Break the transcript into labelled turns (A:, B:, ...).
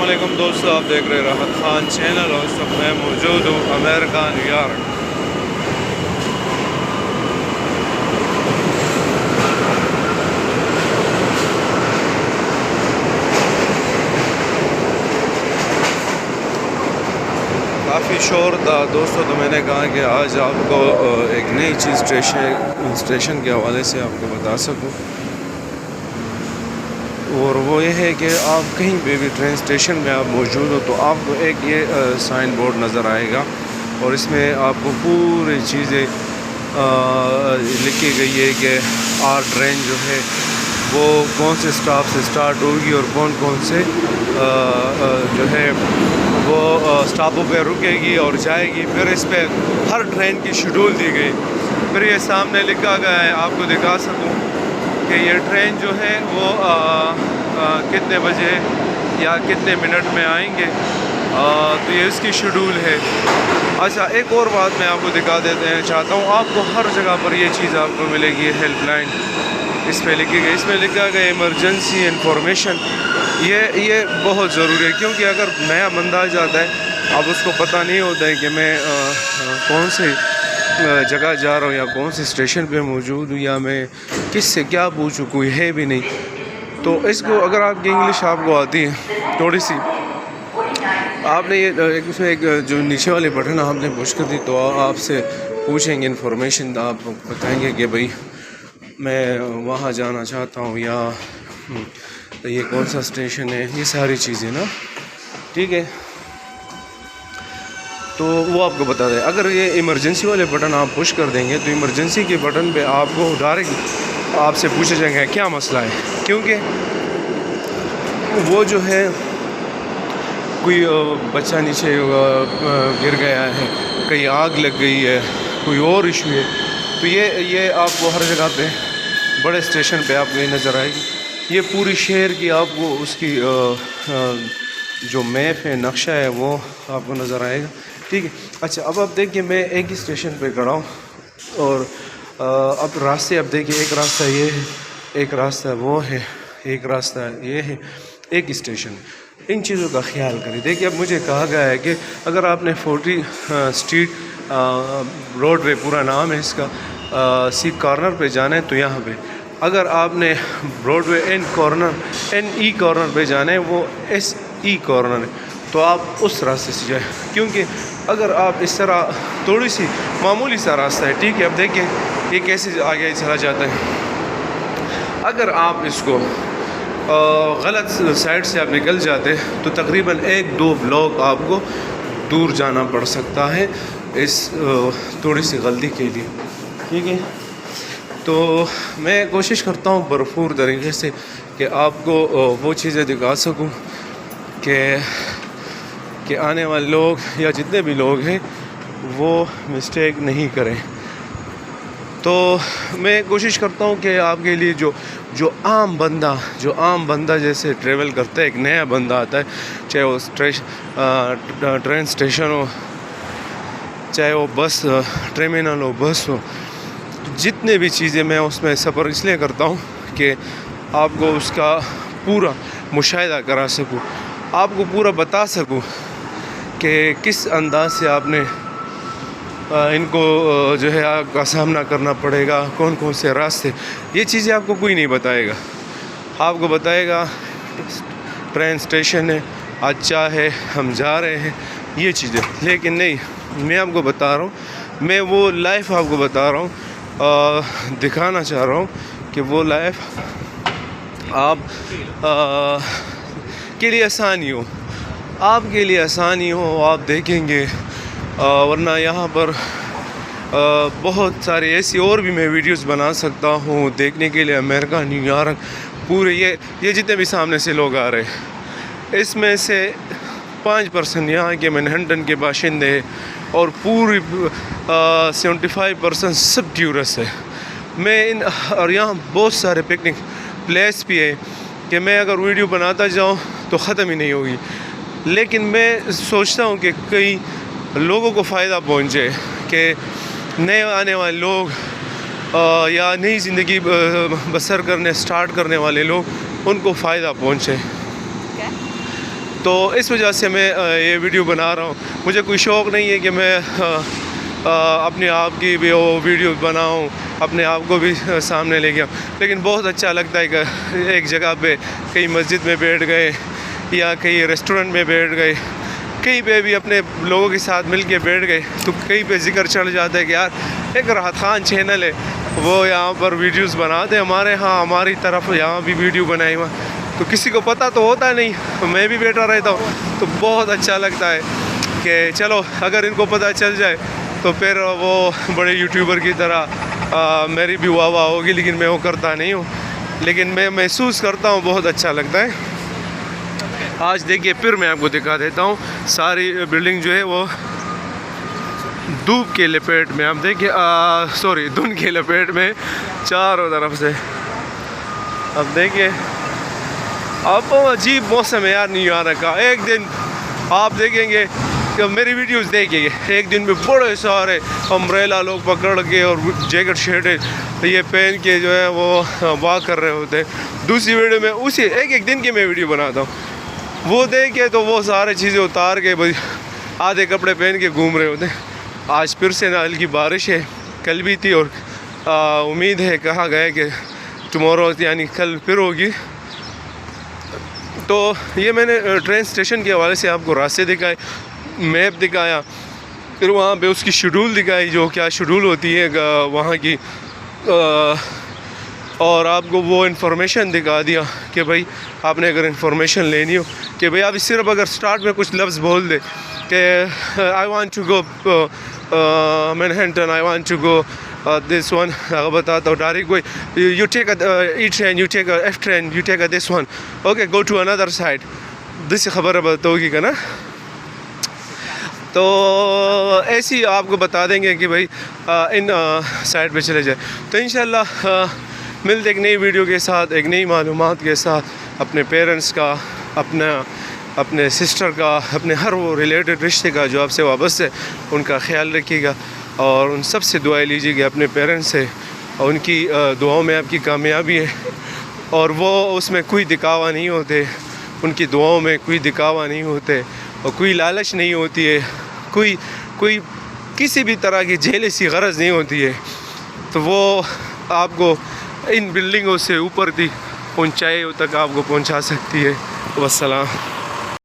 A: علیکم دوستو، آپ دیکھ رہے راحت خان چینل اور اس وقت میں موجود ہوں امریکہ نیو یارک۔ کافی شور تھا دوستو، تو میں نے کہا کہ آج آپ کو ایک نئی چیز اسٹیشن کے حوالے سے آپ کو بتا سکوں، اور وہ یہ ہے کہ آپ کہیں پہ بھی ٹرین اسٹیشن میں آپ موجود ہو تو آپ کو ایک یہ سائن بورڈ نظر آئے گا، اور اس میں آپ کو پوری چیزیں لکھی گئی ہے کہ ٹرین جو ہے وہ کون سے اسٹاپ سے اسٹارٹ ہوگی اور کون کون سے جو ہے وہ اسٹاپوں پہ رکے گی اور جائے گی۔ پھر اس پہ ہر ٹرین کی شیڈول دی گئی، پھر یہ سامنے لکھا گیا ہے، آپ کو دکھا سکوں کہ یہ ٹرین جو ہے وہ کتنے بجے یا کتنے منٹ میں آئیں گے، تو یہ اس کی شیڈول ہے۔ اچھا، ایک اور بات میں آپ کو دکھا دیتے ہیں چاہتا ہوں، آپ کو ہر جگہ پر یہ چیز آپ کو ملے گی، ہیلپ لائن اس پہ لکھی گئی، اس میں لکھا گیا ایمرجنسی انفارمیشن۔ یہ بہت ضروری ہے، کیونکہ اگر نیا بندہ آ جاتا ہے، اب اس کو پتہ نہیں ہوتا ہے کہ میں کون سے جگہ جا رہا ہوں یا کون سے اسٹیشن پہ موجود ہوں، یا میں کس سے کیا پوچھوں، کوئی ہے بھی نہیں۔ تو اس کو اگر آپ کی انگلش آپ کو آتی ہے تھوڑی سی، آپ نے یہ اس میں ایک جو نیچے والی بٹن آپ نے پوش کر دی، تو آپ سے پوچھیں گے انفارمیشن، آپ بتائیں گے کہ بھائی میں وہاں جانا چاہتا ہوں، یا یہ کون سا اسٹیشن ہے، یہ ساری چیزیں نا، ٹھیک ہے، تو وہ آپ کو بتا دیں۔ اگر یہ ایمرجنسی والے بٹن آپ پش کر دیں گے تو ایمرجنسی کے بٹن پہ آپ کو ڈائریکٹ آپ سے پوچھا جائے گا کیا مسئلہ ہے، کیونکہ وہ جو ہے کوئی بچہ نیچے گر گیا ہے، کہیں آگ لگ گئی ہے، کوئی اور ایشو ہے، تو یہ آپ کو ہر جگہ پہ بڑے اسٹیشن پہ آپ کو یہ نظر آئے گی۔ یہ پوری شہر کی آپ کو اس کی جو میپ ہے، نقشہ ہے، وہ آپ کو نظر آئے گا، ٹھیک ہے۔ اچھا، اب آپ دیکھیے میں ایک ہی اسٹیشن پہ کھڑا ہوں، اور اب راستے اب دیکھیے، ایک راستہ یہ ہے، ایک راستہ وہ ہے، ایک راستہ یہ ہے، ایک اسٹیشن۔ ان چیزوں کا خیال کریں۔ دیکھیے، اب مجھے کہا گیا ہے کہ اگر آپ نے 40 اسٹریٹ روڈ پہ، پورا نام ہے اس کا، سی کارنر پہ جانا ہے تو یہاں پہ، اگر آپ نے براڈ وے این ای کارنر پہ جانا ہے، وہ ایس ای کارنر ہے، تو آپ اس راستے سے جائیں، کیونکہ اگر آپ اس طرح تھوڑی سی معمولی سا راستہ ہے، ٹھیک ہے، اب دیکھیں یہ کیسے آگے چلا جاتا ہے۔ اگر آپ اس کو غلط سائڈ سے آپ نکل جاتے تو تقریباً 1-2 بلاک آپ کو دور جانا پڑ سکتا ہے اس تھوڑی سی غلطی کے لیے، ٹھیک ہے۔ تو میں کوشش کرتا ہوں بھرپور طریقے سے کہ آپ کو وہ چیزیں دکھا سکوں کہ آنے والے لوگ یا جتنے بھی لوگ ہیں وہ مسٹیک نہیں کریں۔ تو میں کوشش کرتا ہوں کہ آپ کے لیے جو عام بندہ جیسے ٹریول کرتا ہے، ایک نیا بندہ آتا ہے، چاہے وہ ٹرین اسٹیشن ہو، چاہے وہ بس ٹرمینل ہو، بس ہو، جتنے بھی چیزیں میں اس میں سفر اس لیے کرتا ہوں کہ آپ کو اس کا پورا مشاہدہ کرا سکوں، آپ کو پورا بتا سکوں کہ کس انداز سے آپ نے ان کو جو ہے آپ کا سامنا کرنا پڑے گا، کون کون سے راستے، یہ چیزیں آپ کو کوئی نہیں بتائے گا۔ آپ کو بتائے گا ٹرین اسٹیشن ہے، اچھا ہے، ہم جا رہے ہیں، یہ چیزیں، لیکن نہیں، میں آپ کو بتا رہا ہوں، میں وہ لائف آپ کو بتا رہا ہوں، دکھانا چاہ رہا ہوں کہ وہ لائف آپ کے لیے آسانی ہو، آپ کے لیے آسانی ہو، آپ دیکھیں گے، ورنہ یہاں پر بہت سارے ایسی اور بھی میں ویڈیوز بنا سکتا ہوں دیکھنے کے لیے۔ امریکہ نیو یارک پورے یہ جتنے بھی سامنے سے لوگ آ رہے ہیں، اس میں سے 5% یہاں کے مینہٹن کے باشندے ہیں، اور پوری 75% سب ٹورسٹ ہے۔ اور یہاں بہت سارے پکنک پلیس بھی ہے کہ میں اگر ویڈیو بناتا جاؤں تو ختم ہی نہیں ہوگی، لیکن میں سوچتا ہوں کہ کئی لوگوں کو فائدہ پہنچے، کہ نئے آنے والے لوگ یا نئی زندگی بسر کرنے سٹارٹ کرنے والے لوگ، ان کو فائدہ پہنچے۔ تو اس وجہ سے میں یہ ویڈیو بنا رہا ہوں. مجھے کوئی شوق نہیں ہے کہ میں اپنے آپ کی بھی وہ ویڈیو بناؤں, اپنے آپ کو بھی سامنے لے گیا, لیکن بہت اچھا لگتا ہے کہ ایک جگہ پہ کہیں مسجد میں بیٹھ گئے یا کہیں ریسٹورنٹ میں بیٹھ گئے, کہیں پہ بھی اپنے لوگوں کے ساتھ مل کے بیٹھ گئے تو کہیں پہ ذکر چڑھ جاتا ہے کہ یار ایک راحت خان چینل ہے, وہ یہاں پر ویڈیوز بناتے ہیں, ہماری طرف یہاں بھی ویڈیو بنائی ہوا, تو کسی کو پتہ تو ہوتا نہیں, میں بھی بیٹھا رہتا ہوں تو بہت اچھا لگتا ہے کہ چلو اگر ان کو پتہ چل جائے تو پھر وہ بڑے یوٹیوبر کی طرح میری بھی واہ واہ ہوگی, لیکن میں وہ کرتا نہیں ہوں, لیکن میں محسوس کرتا ہوں بہت اچھا لگتا ہے. آج دیکھیے پھر میں آپ کو دکھا دیتا ہوں, ساری بلڈنگ جو ہے وہ دھوپ کے لپیٹ میں, آپ دیکھیے دھند کے لپیٹ میں چاروں طرف سے. اب دیکھیے اب عجیب موسم ہے یار نیو یارک کا. ایک دن آپ دیکھیں گے کہ میری ویڈیوز دیکھیں گے, ایک دن میں بڑے سارے امبریلا لوگ پکڑ کے اور جیکٹ شیٹ یہ پہن کے جو ہے وہ واک کر رہے ہوتے ہیں. دوسری ویڈیو میں اسی ایک دن کی میں ویڈیو بناتا ہوں, وہ دیکھے تو وہ سارے چیزیں اتار کے آدھے کپڑے پہن کے گھوم رہے ہوتے ہیں. آج پھر سے نہ ہلکی بارش ہے, کل بھی تھی, اور امید ہے کہا گیا کہ ٹمورو یعنی کل پھر ہوگی. تو یہ میں نے ٹرین اسٹیشن کے حوالے سے آپ کو راستے دکھائے, میپ دکھایا, پھر وہاں پہ اس کی شیڈول دکھائی جو کیا شیڈول ہوتی ہے وہاں کی, اور آپ کو وہ انفارمیشن دکھا دیا کہ بھائی آپ نے اگر انفارمیشن لینی ہو کہ بھائی آپ صرف اگر سٹارٹ میں کچھ لفظ بول دے کہ I want to go Manhattan, I want to go this one, بتاتا ہوں ڈائریکٹ کوئی you take E train, you take F train, you take this one, okay go to اندر سائڈ, دس خبر ہوگی کا نا. تو ایسی آپ کو بتا دیں گے کہ بھائی ان سائڈ پہ چلے جائے. تو انشاءاللہ ملتے ایک نئی ویڈیو کے ساتھ, ایک نئی معلومات کے ساتھ. اپنے پیرنٹس کا, اپنے سسٹر کا, اپنے ہر وہ ریلیٹڈ رشتے کا جو آپ سے وابستہ ہے ان کا خیال رکھیے گا, اور ان سب سے دعائیں لیجیے گا اپنے پیرنٹس سے, اور ان کی دعاؤں میں آپ کی کامیابی ہے, اور وہ اس میں کوئی دکھاوا نہیں ہوتے, ان کی دعاؤں میں کوئی دکھاوا نہیں ہوتے, اور کوئی لالچ نہیں ہوتی ہے, کوئی کسی بھی طرح کی جیلسی غرض نہیں ہوتی ہے. تو وہ آپ کو ان بلڈنگوں سے اوپر دی اونچائیوں تک آپ کو پہنچا سکتی ہے. والسلام.